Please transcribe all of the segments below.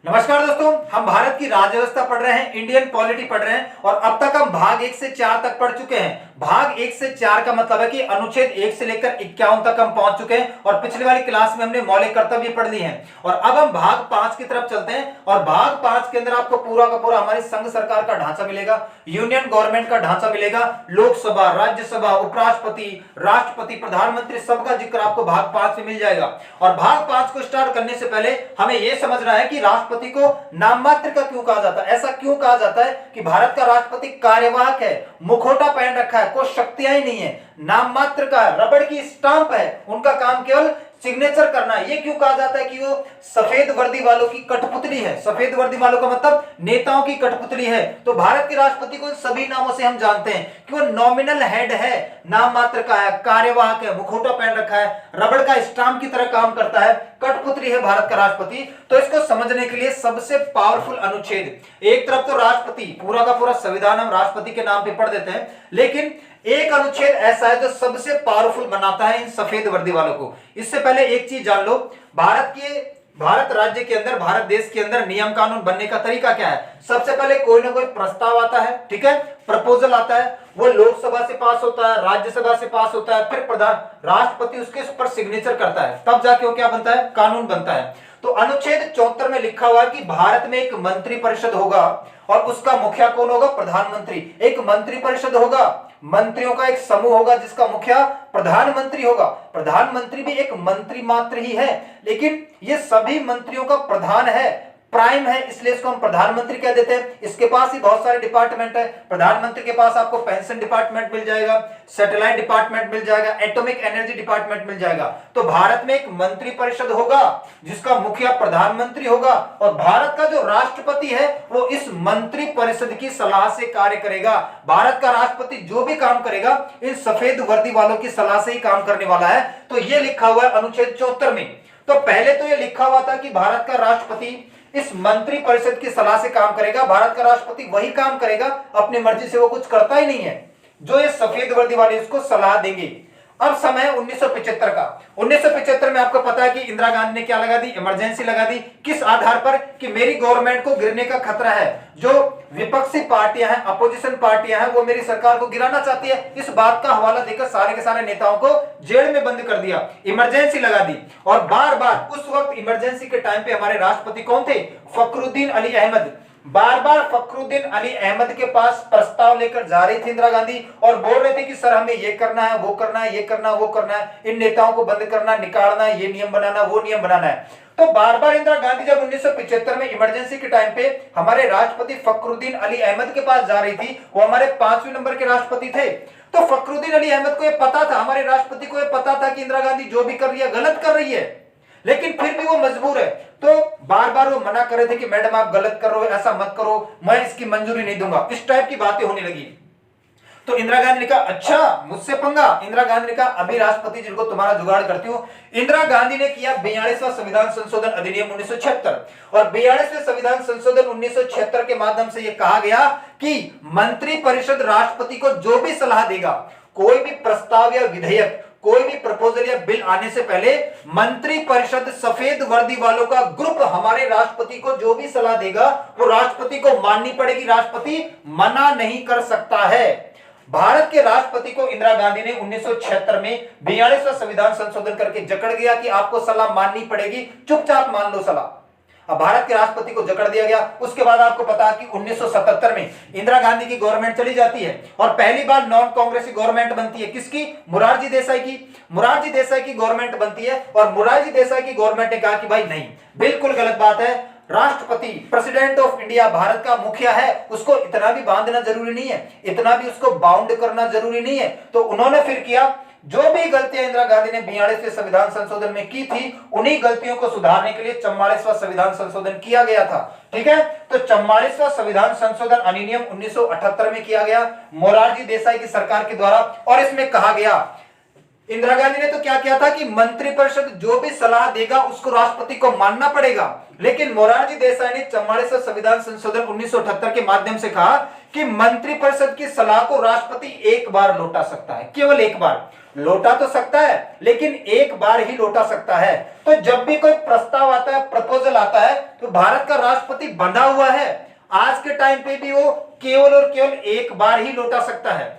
नमस्कार दोस्तों, हम भारत की राज्य व्यवस्था पढ़ रहे हैं, इंडियन पॉलिटी पढ़ रहे हैं और अब तक हम भाग 1 से 4 तक पढ़ चुके हैं। भाग 1 से 4 का मतलब है कि अनुच्छेद 1 से लेकर 51 तक हम पहुंच चुके हैं और पिछली वाली क्लास में हमने मौलिक कर्तव्य पढ़ लिए हैं और अब हम भाग 5 की तरफ चलते हैं और भाग 5 के अंदर आपको पूरा का पूरा हमारी संघ सरकार का ढांचा मिलेगा, यूनियन गवर्नमेंट का ढांचा मिलेगा, लोकसभा, राज्यसभा, उपराष्ट्रपति, राष्ट्रपति, प्रधानमंत्री, सबका जिक्र आपको भाग 5 में मिल जाएगा। और भाग 5 को स्टार्ट करने से पहले हमें यह समझना है कि राष्ट्रपति को नाम मात्र का क्यों कहा जाता है। ऐसा क्यों कहा जाता है कि भारत का राष्ट्रपति कार्यवाहक है, मुखौटा पहन रखा है, कोई शक्तियां ही नहीं है, नाम मात्र का है, रबड़ की स्टांप है, उनका काम केवल सिग्नेचर करना है। ये क्यों कहा जाता है कि वो सफेद वर्दी वालों की कठपुतली है। सफेद वर्दी वालों का मतलब नेताओं की कठपुतली है। तो भारत के राष्ट्रपति को सभी नामों से हम जानते हैं कि वो नॉमिनल हेड है, नाम मात्र का है, कार्यवाहक है, मुखौटा पहन रखा है, रबड़ का स्टाम्प की तरह काम करता है, कठपुतली है भारत का राष्ट्रपति। तो इसको समझने के लिए सबसे पावरफुल अनुच्छेद, एक तरफ तो राष्ट्रपति, पूरा का पूरा संविधान हम राष्ट्रपति के नाम पे पढ़ देते हैं, लेकिन एक अनुच्छेद ऐसा है जो सबसे पावरफुल बनाता है इन सफेद वर्दी वालों को। इससे पहले एक चीज जान लो, भारत राज्य के अंदर, भारत देश के अंदर नियम कानून बनने का तरीका क्या है। सबसे पहले कोई ना कोई प्रस्ताव आता है, ठीक है, प्रपोजल आता है, वो लोकसभा से पास होता है, राज्यसभा से पास होता है, फिर प्रधान राष्ट्रपति उसके ऊपर सिग्नेचर करता है, तब जाके वो क्या बनता है, कानून बनता है। तो अनुच्छेद 74 में लिखा हुआ है कि भारत में एक मंत्री परिषद होगा और उसका मुखिया कौन होगा, प्रधानमंत्री। एक मंत्री परिषद होगा, मंत्रियों का एक समूह होगा जिसका मुखिया प्रधानमंत्री होगा। प्रधानमंत्री भी एक मंत्री मात्र ही है, लेकिन ये सभी मंत्रियों का प्रधान है, प्राइम है, इसलिए इसको हम प्रधानमंत्री कह देते हैं। इसके पास ही बहुत सारे डिपार्टमेंट है। प्रधानमंत्री के पास आपको पेंशन डिपार्टमेंट मिल जाएगा, सैटेलाइट डिपार्टमेंट मिल जाएगा, एटॉमिक एनर्जी डिपार्टमेंट मिल जाएगा। तो भारत में एक मंत्री परिषद होगा जिसका मुखिया प्रधानमंत्री होगा और भारत का जो राष्ट्रपति है वो इस मंत्री परिषद की सलाह से कार्य करेगा। भारत का राष्ट्रपति जो भी काम करेगा इन सफेद वर्दी वालों की सलाह से ही काम करने वाला है। तो ये लिखा हुआ है अनुच्छेद 74 में। तो पहले तो ये लिखा हुआ था कि भारत का राष्ट्रपति इस मंत्री परिषद की सलाह से काम करेगा। भारत का राष्ट्रपति वही काम करेगा, अपनी मर्जी से वो कुछ करता ही नहीं है, जो ये सफेद वर्दी वाले इसको सलाह देंगे। अब समय है 1975 का। 1975 में आपको पता है कि इंदिरा गांधी ने क्या लगा दी, इमरजेंसी लगा दी। किस आधार पर कि मेरी गवर्नमेंट को गिरने का खतरा है, जो विपक्षी पार्टियां हैं, अपोजिशन पार्टियां हैं, वो मेरी सरकार को गिराना चाहती है। इस बात का हवाला देकर सारे के सारे नेताओं को जेल में बंद कर दिया, इमरजेंसी लगा दी। और बार बार उस वक्त इमरजेंसी के टाइम पे हमारे राष्ट्रपति कौन थे, फखरुद्दीन अली अहमद। बार बार फखरुद्दीन अली अहमद के पास प्रस्ताव लेकर जा रही थी इंदिरा गांधी और बोल रहे थे कि सर हमें ये करना है, वो करना है, ये करना है, वो करना है, इन नेताओं को बंद करना, निकालना है, ये नियम बनाना, वो नियम बनाना है। तो बार बार इंदिरा गांधी जब 1975 में इमरजेंसी के टाइम पे हमारे राष्ट्रपति फखरुद्दीन अली अहमद के पास जा रही थी, वो हमारे 5वें नंबर के राष्ट्रपति थे। तो फखरुद्दीन अली अहमद को यह पता था, हमारे राष्ट्रपति को यह पता था कि इंदिरा गांधी जो भी कर रही है गलत कर रही है, लेकिन फिर भी वो मजबूर है। तो बार बार वो मना कर रहे थे कि मैडम आप गलत कर रहे हो, ऐसा मत करो, मैं इसकी मंजूरी नहीं दूंगा। इस टाइप की बातें होने लगी। तो इंदिरा गांधी ने कहा अच्छा मुझसे पंगा। इंदिरा गांधी ने कहा अभी राष्ट्रपति जी को तुम्हारा जुगाड़ करती हूं। इंदिरा गांधी ने किया 42वां संविधान संशोधन अधिनियम 1976 और 42वें संविधान संशोधन 1976 के माध्यम से यह कहा गया कि मंत्री परिषद राष्ट्रपति को जो भी सलाह देगा, कोई भी प्रस्ताव या विधेयक, कोई भी प्रपोजल या बिल आने से पहले मंत्री परिषद सफेद वर्दी वालों का ग्रुप हमारे राष्ट्रपति को जो भी सलाह देगा वो राष्ट्रपति को माननी पड़ेगी, राष्ट्रपति मना नहीं कर सकता है। भारत के राष्ट्रपति को इंदिरा गांधी ने 1976 में 42वां संविधान संशोधन करके जकड़ गया कि आपको सलाह माननी पड़ेगी, चुपचाप मान लो सलाह। अब भारत के राष्ट्रपति को जकड़ दिया गया। उसके बाद आपको पता है कि 1977 में इंदिरा गांधी की गवर्नमेंट चली जाती है और पहली बार नॉन कांग्रेसी गवर्नमेंट बनती है। किसकी, मुरारजी देसाई की। मुरारजी देसाई की गवर्नमेंट बनती है और मुरारजी देसाई की गवर्नमेंट ने कहा कि भाई नहीं, बिल्कुल गलत बात है, राष्ट्रपति प्रेसिडेंट ऑफ इंडिया भारत का मुखिया है, उसको इतना भी बांधना जरूरी नहीं है, इतना भी उसको बाउंड करना जरूरी नहीं है। तो उन्होंने फिर किया, जो भी गलतियां इंदिरा गांधी ने 42वें संविधान संशोधन में की थी, उन्हीं गलतियों को सुधारने के लिए 44वां संविधान संशोधन किया गया था। ठीक है, तो 44वां संविधान संशोधन अधिनियम 1978 में किया गया मोरारजी देसाई की सरकार के द्वारा। और इसमें कहा गया, इंदिरा गांधी ने तो क्या किया था कि मंत्री परिषद जो भी सलाह देगा उसको राष्ट्रपति को मानना पड़ेगा, लेकिन मोरारजी देसाई ने 44वां संविधान संशोधन 1978 के माध्यम से कहा कि मंत्री परिषद की सलाह को राष्ट्रपति एक बार लौटा सकता है, केवल एक बार। लौटा तो सकता है लेकिन एक बार ही लौटा सकता है। तो जब भी कोई प्रस्ताव आता है, प्रपोजल आता है, तो भारत का राष्ट्रपति बंधा हुआ है, आज के टाइम पे भी वो केवल और केवल एक बार ही लौटा सकता है।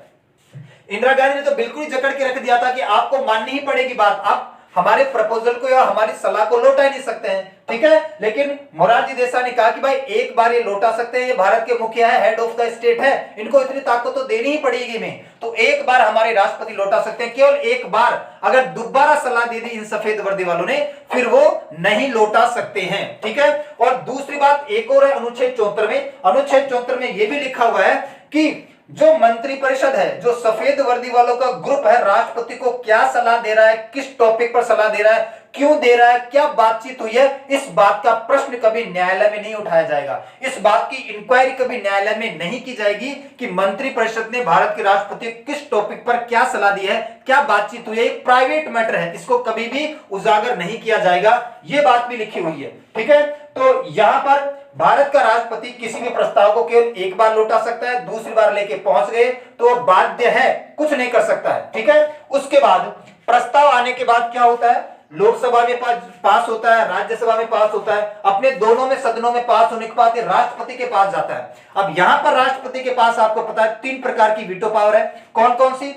इंदिरा गांधी ने तो बिल्कुल ही जकड़ के रख दिया था कि आपको माननी ही पड़ेगी बात, आप हमारे प्रपोजल को या हमारी सलाह को लौटा ही नहीं सकते हैं, ठीक है। लेकिन मोरारजी देसाई ने कहा कि भाई एक बार ये लौटा सकते हैं, ये भारत के मुखिया है, हेड ऑफ द स्टेट है, इनको इतनी ताकत तो देनी ही पड़ेगी में, तो एक बार हमारे राष्ट्रपति लौटा सकते हैं, केवल एक बार। अगर दोबारा सलाह दे दी इन सफेद वर्दी वालों ने, फिर वो नहीं लौटा सकते हैं, ठीक है। और दूसरी बात एक और है अनुच्छेद 74 में, अनुच्छेद 74 में यह भी लिखा हुआ है कि जो मंत्रिपरिषद है, जो सफेद वर्दी वालों का ग्रुप है, राष्ट्रपति को क्या सलाह दे रहा है, किस टॉपिक पर सलाह दे रहा है, क्यों दे रहा है, क्या बातचीत हुई है, इस बात का प्रश्न कभी न्यायालय में नहीं उठाया जाएगा। इस बात की इंक्वायरी कभी न्यायालय में नहीं की जाएगी कि मंत्रिपरिषद ने भारत के राष्ट्रपति को किस टॉपिक पर क्या सलाह दी है, क्या बातचीत हुई है, एक प्राइवेट मैटर है, इसको कभी भी उजागर नहीं किया जाएगा। यह बात भी लिखी हुई है, ठीक है। तो यहां पर भारत का राष्ट्रपति किसी भी प्रस्ताव को केवल एक बार लौटा सकता है, दूसरी बार लेके पहुंच गए तो बाध्य है, कुछ नहीं कर सकता है, ठीक है। उसके बाद प्रस्ताव आने के बाद क्या होता है, लोकसभा में पास होता है, राज्यसभा में पास होता है, अपने दोनों में सदनों में पास होने के बाद राष्ट्रपति के पास जाता है। अब यहां पर राष्ट्रपति के पास आपको पता है 3 प्रकार की वीटो पावर है। कौन कौन सी?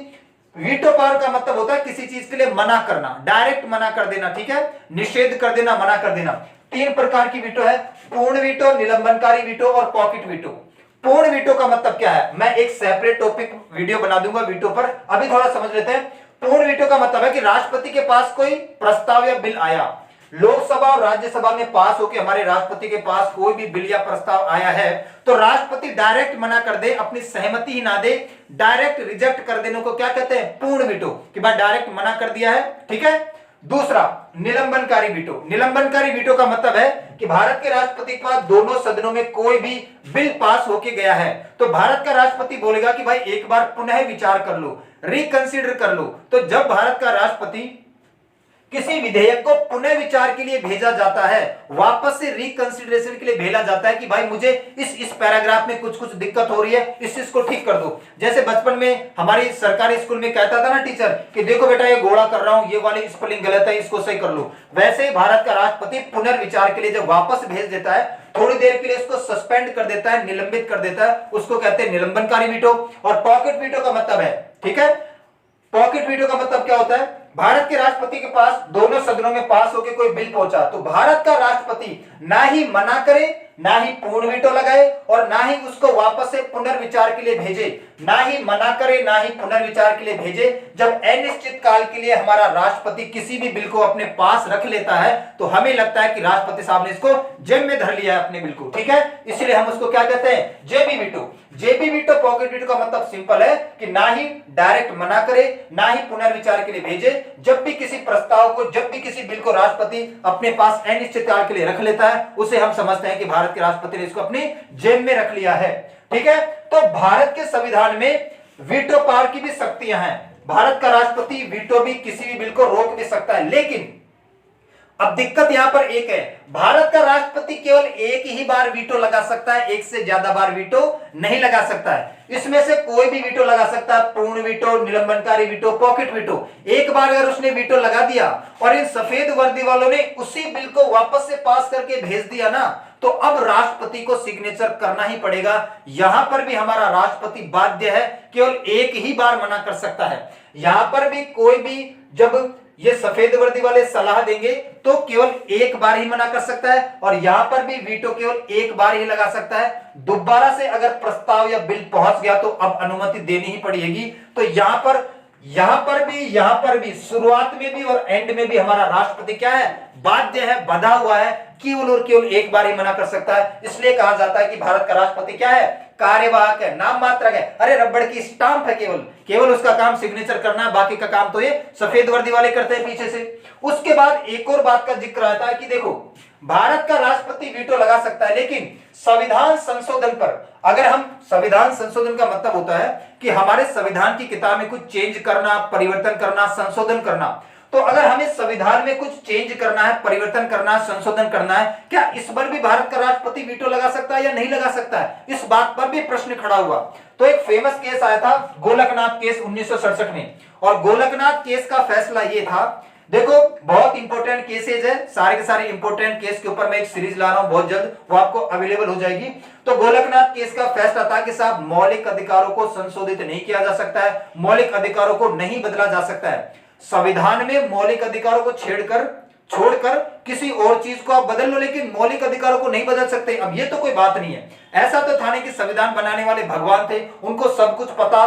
वीटो पावर का मतलब होता है किसी चीज के लिए मना करना, डायरेक्ट मना कर देना, ठीक है, निषेध कर देना, मना कर देना। 3 प्रकार की वीटो है, पूर्ण वीटो, निलंबनकारी वीटो और पॉकेट वीटो। पूर्ण वीटो का मतलब क्या है, मैं एक सेपरेट टॉपिक वीडियो बना दूंगा वीटो पर, अभी थोड़ा समझ लेते हैं। पूर्ण वीटो का मतलब है कि राष्ट्रपति के पास कोई प्रस्ताव या बिल आया, लोकसभा और राज्यसभा में पास होकर हमारे राष्ट्रपति के पास कोई भी बिल या प्रस्ताव आया है, तो राष्ट्रपति डायरेक्ट मना कर दे, अपनी सहमति ही ना दे, डायरेक्ट रिजेक्ट कर देने को क्या कहते हैं, पूर्ण वीटो, कि भाई डायरेक्ट मना कर दिया है, ठीक है। दूसरा निलंबनकारी वीटो। निलंबनकारी वीटो का मतलब है कि भारत के राष्ट्रपति के पास दोनों सदनों में कोई भी बिल पास होके गया है, तो भारत का राष्ट्रपति बोलेगा कि भाई एक बार पुनः विचार कर लो, रिकंसीडर कर लो। तो जब भारत का राष्ट्रपति किसी विधेयक को पुनः विचार के लिए भेजा जाता है, वापस से रिकंसिडरेशन के लिए भेजा जाता है कि भाई मुझे इस पैराग्राफ में कुछ कुछ दिक्कत हो रही है, इस चीज को ठीक कर दो। जैसे बचपन में हमारी सरकारी स्कूल में कहता था ना टीचर कि देखो बेटा ये घोड़ा कर रहा हूं, ये वाली स्पेलिंग गलत है, इसको सही कर लो। वैसे ही भारत का राष्ट्रपति पुनर्विचार के लिए जब वापस भेज देता है, थोड़ी देर के लिए इसको सस्पेंड कर देता है, निलंबित कर देता है, उसको कहते हैं निलंबनकारी वीटो। और पॉकेट वीटो का मतलब है, ठीक है, पॉकेट वीटो का मतलब क्या होता है, भारत के राष्ट्रपति के पास दोनों सदनों में पास होकर कोई बिल पहुंचा, तो भारत का राष्ट्रपति ना ही मना करे, ना ही पूर्ण वीटो लगाए और ना ही उसको वापस से पुनर्विचार के लिए भेजे, ना ही मना करे ना ही पुनर्विचार के लिए भेजे। जब अनिश्चित काल के लिए हमारा राष्ट्रपति किसी भी बिल को अपने पास रख लेता है, तो हमें लगता है कि राष्ट्रपति साहब ने इसको जेब में धर लिया है अपने बिल को, ठीक है, इसलिए हम उसको क्या कहते हैं, जेबी वीटो। जेबी वीटो, पॉकेट वीटो का मतलब सिंपल है कि ना ही डायरेक्ट मना करे, ना ही पुनर्विचार के लिए भेजे। जब भी किसी प्रस्ताव को, जब भी किसी बिल को राष्ट्रपति अपने पास अनिश्चित काल के लिए रख लेता है, उसे हम समझते हैं कि भारत के राष्ट्रपति ने इसको अपनी जेब में रख लिया है, ठीक है। तो भारत के संविधान में वीटो पावर की भी शक्तियां हैं। भारत का राष्ट्रपति वीटो भी, किसी भी बिल को रोक भी सकता है, लेकिन अब दिक्कत यहां पर एक है, भारत का राष्ट्रपति केवल एक ही बार वीटो लगा सकता है, एक से ज्यादा बार वीटो नहीं लगा सकता है। इसमें से कोई भी वीटो लगा सकता है, पूर्ण वीटो, निलंबनकारी वीटो, पॉकेट वीटो। एक बार अगर उसने वीटो लगा दिया और इन सफेद वर्दी वालों ने उसी बिल को वापस से पास करके भेज दिया ना, तो अब राष्ट्रपति को सिग्नेचर करना ही पड़ेगा। यहां पर भी हमारा राष्ट्रपति बाध्य है, केवल एक ही बार मना कर सकता है। यहां पर भी कोई भी, जब ये सफेद वर्दी वाले सलाह देंगे तो केवल एक बार ही मना कर सकता है, और यहां पर भी वीटो केवल एक बार ही लगा सकता है। दोबारा से अगर प्रस्ताव या बिल पहुंच गया तो अब अनुमति देनी ही पड़ेगी। तो यहां पर भी शुरुआत में भी और एंड में भी हमारा राष्ट्रपति क्या है, बाध्य है, बंधा हुआ है, केवल और केवल एक बार ही मना कर सकता है। इसलिए कहा जाता है कि भारत का राष्ट्रपति क्या है, कार्यवाहक है, नाम मात्र है, अरे रबड़ की स्टांप है, केवल उसका काम सिग्नेचर करना है, बाकी का काम तो ये सफेद वर्दी वाले करते हैं पीछे से। उसके बाद एक और बात का जिक्र आता है कि देखो, भारत का राष्ट्रपति वीटो लगा सकता है, लेकिन संविधान संशोधन पर, अगर हम, संविधान संशोधन का मतलब होता है कि हमारे संविधान की किताब में कुछ चेंज करना, परिवर्तन करना, संशोधन करना, तो अगर हमें संविधान में कुछ चेंज करना है, परिवर्तन करना है, संशोधन करना है, क्या इस पर भी भारत का राष्ट्रपति वीटो लगा सकता है या नहीं लगा सकता है? इस बात पर भी प्रश्न खड़ा हुआ। तो एक फेमस केस आया था गोलकनाथ केस 1967 में, और गोलकनाथ केस का फैसला ये था, देखो बहुत इंपॉर्टेंट केसेज है, सारे के सारे इंपॉर्टेंट केस के ऊपर मैं एक सीरीज ला रहा हूं बहुत जल्द, वो आपको अवेलेबल हो जाएगी। तो गोलकनाथ केस का फैसला था कि साहब मौलिक अधिकारों को संशोधित नहीं किया जा सकता है, मौलिक अधिकारों को नहीं बदला जा सकता है। संविधान में मौलिक अधिकारों को छोड़कर किसी और चीज को आप बदल लो, लेकिन मौलिक अधिकारों को नहीं बदल सकते। अब ये तो कोई बात नहीं है। ऐसा तो था नहीं कि संविधान बनाने वाले भगवान थे, उनको सब कुछ पता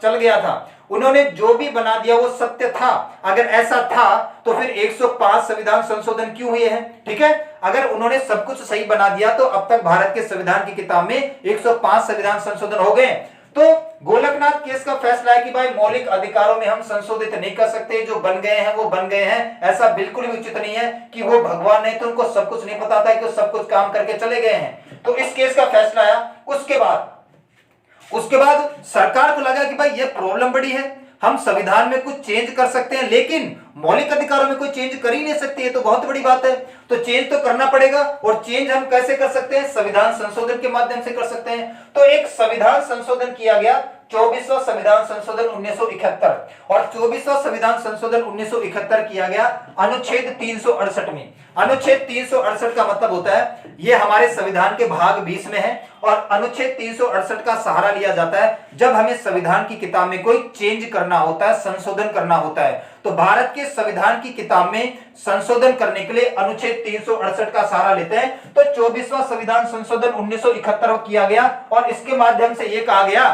चल गया था, उन्होंने जो भी बना दिया वो सत्य था। अगर ऐसा था तो फिर 105 संविधान संशोधन क्यों हुए हैं? ठीक है, अगर उन्होंने सब कुछ सही बना दिया तो अब तक भारत के संविधान की किताब में 105 संविधान संशोधन हो गए। तो गोलकनाथ केस का फैसला है कि भाई मौलिक अधिकारों में हम संशोधित नहीं कर सकते, जो बन गए हैं वो बन गए हैं। ऐसा बिल्कुल भी उचित नहीं है कि वो भगवान नहीं तो उनको सब कुछ नहीं पता था कि वो सब कुछ काम करके चले गए हैं। तो इस केस का फैसला आया। उसके बाद सरकार को लगा कि भाई ये प्रॉब्लम बड़ी है, हम संविधान में कुछ चेंज कर सकते हैं लेकिन मौलिक अधिकारों में कोई चेंज कर ही नहीं सकते, ये तो बहुत बड़ी बात है। तो चेंज तो करना पड़ेगा, और चेंज हम कैसे कर सकते हैं? संविधान संशोधन के माध्यम से कर सकते हैं। तो एक संविधान संशोधन किया गया, 24वां संविधान संशोधन 1971, और 24वां संविधान संशोधन 1971 किया गया अनुच्छेद 368 में। अनुच्छेद 368 का मतलब होता है ये हमारे संविधान के भाग 20 में है, और अनुच्छेद 368 का सहारा लिया जाता है जब हमें संविधान की किताब में कोई चेंज करना होता है, संशोधन करना होता है। तो भारत के संविधान की किताब में संशोधन करने के लिए अनुच्छेद 368 का सहारा लेते हैं। तो 24वां संविधान संशोधन 1971 किया गया, और इसके माध्यम से यह कहा गया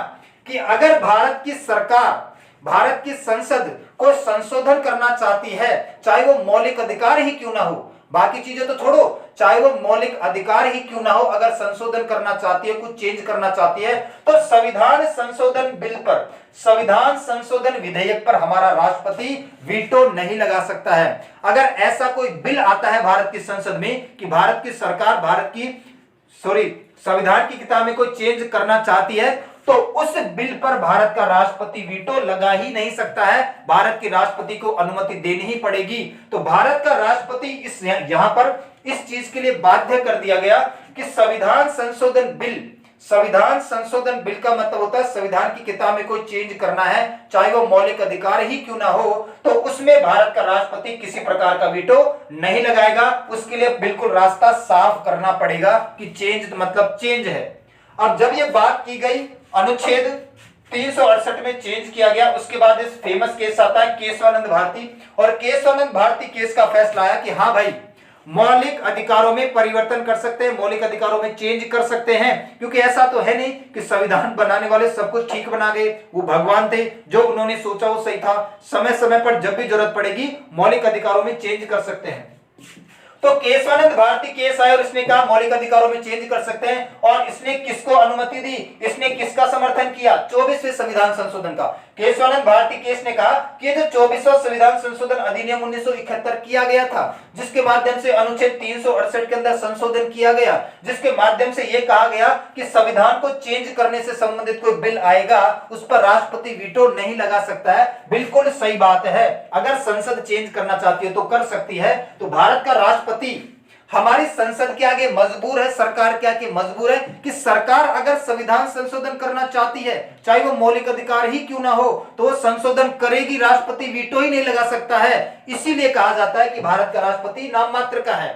कि अगर भारत की सरकार, भारत की संसद को संशोधन करना चाहती है, चाहे वो मौलिक अधिकार ही क्यों ना हो, बाकी चीजें तो छोड़ो, चाहे वो मौलिक अधिकार ही क्यों ना हो, अगर संशोधन करना चाहती है, कुछ चेंज करना चाहती है, तो संविधान संशोधन बिल पर, संविधान संशोधन विधेयक पर हमारा राष्ट्रपति वीटो नहीं लगा सकता है। अगर ऐसा कोई बिल आता है भारत की संसद में कि भारत की सरकार संविधान की किताब में कोई चेंज करना चाहती है, तो उस बिल पर भारत का राष्ट्रपति वीटो लगा ही नहीं सकता है, भारत के राष्ट्रपति को अनुमति देनी ही पड़ेगी। तो भारत का राष्ट्रपति यहां पर इस चीज के लिए बाध्य कर दिया गया कि संविधान संशोधन बिल का मतलब होता है संविधान की किताब में कोई चेंज करना है, चाहे वो मौलिक अधिकार ही क्यों ना हो, तो उसमें भारत का राष्ट्रपति किसी प्रकार का वीटो नहीं लगाएगा। उसके लिए बिल्कुल रास्ता साफ करना पड़ेगा कि चेंज मतलब चेंज है। अब जब ये बात की गई, अनुच्छेद 368 में चेंज किया गया, उसके बाद इस फेमस केस आता है केशवानंद भारती, और केशवानंद भारती केस का फैसला आया कि हाँ भाई मौलिक अधिकारों में परिवर्तन कर सकते हैं, मौलिक अधिकारों में चेंज कर सकते हैं, क्योंकि ऐसा तो है नहीं कि संविधान बनाने वाले सब कुछ ठीक बना गए, वो भगवान थे, जो उन्होंने सोचा वो सही था। समय समय पर जब भी जरूरत पड़ेगी मौलिक अधिकारों में चेंज कर सकते हैं। तो केशवानंद भारती केस आया और इसने कहा मौलिक अधिकारों में चेंज कर सकते हैं, और इसने किसको अनुमति दी, इसने किसका समर्थन किया? 24वें संविधान संशोधन का। केशवानंद भारती केस ने कहा कि जो 24वां संविधान संशोधन अधिनियम 1971 किया गया था, जिसके माध्यम से अनुच्छेद 368 के अंदर संशोधन किया गया, जिसके माध्यम से यह कहा गया कि संविधान को चेंज करने से संबंधित कोई बिल आएगा उस पर राष्ट्रपति वीटो नहीं लगा सकता है। बिल्कुल सही बात है, अगर संसद चेंज करना चाहती है तो कर सकती है। तो भारत का राष्ट्रपति हमारी संसद के आगे मजबूर है, सरकार के आगे मजबूर है कि सरकार अगर संविधान संशोधन करना चाहती है, चाहे वो मौलिक अधिकार ही क्यों ना हो, तो वो संशोधन करेगी, राष्ट्रपति वीटो ही नहीं लगा सकता है। इसीलिए कहा जाता है कि भारत का राष्ट्रपति नाम मात्र का है।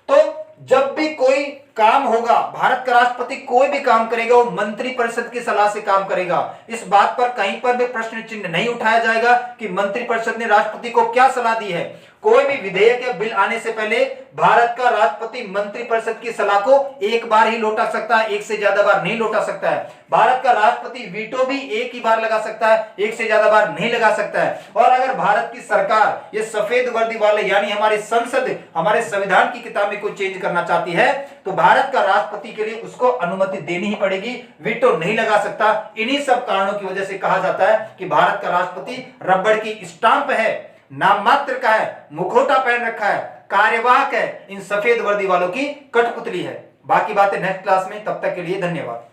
तो जब भी कोई काम होगा, भारत का राष्ट्रपति कोई भी काम करेगा वो मंत्रिपरिषद की सलाह से काम करेगा। इस बात पर कहीं पर भी प्रश्न चिन्ह नहीं उठाया जाएगा कि मंत्रिपरिषद ने राष्ट्रपति को क्या सलाह दी है। कोई भी विधेयक या बिल आने से पहले भारत का राष्ट्रपति मंत्रिपरिषद की सलाह को एक बार ही लौटा सकता है, एक से ज्यादा बार नहीं लौटा सकता है। भारत का राष्ट्रपति वीटो भी एक ही बार लगा सकता है, एक से ज्यादा बार नहीं लगा सकता है। और अगर भारत की सरकार ये सफेद वर्दी वाले यानी हमारी संसद हमारे संविधान की किताब में कोई चेंज करना चाहती है, तो भारत का राष्ट्रपति के लिए उसको अनुमति देनी ही पड़ेगी, वीटो नहीं लगा सकता। इन्हीं सब कारणों की वजह से कहा जाता है कि भारत का राष्ट्रपति रबड़ की स्टांप है, नाम मात्र का है, मुखौटा पहन रखा है, कार्यवाहक है, इन सफेद वर्दी वालों की कठपुतली है। बाकी बातें नेक्स्ट क्लास में, तब तक के लिए धन्यवाद।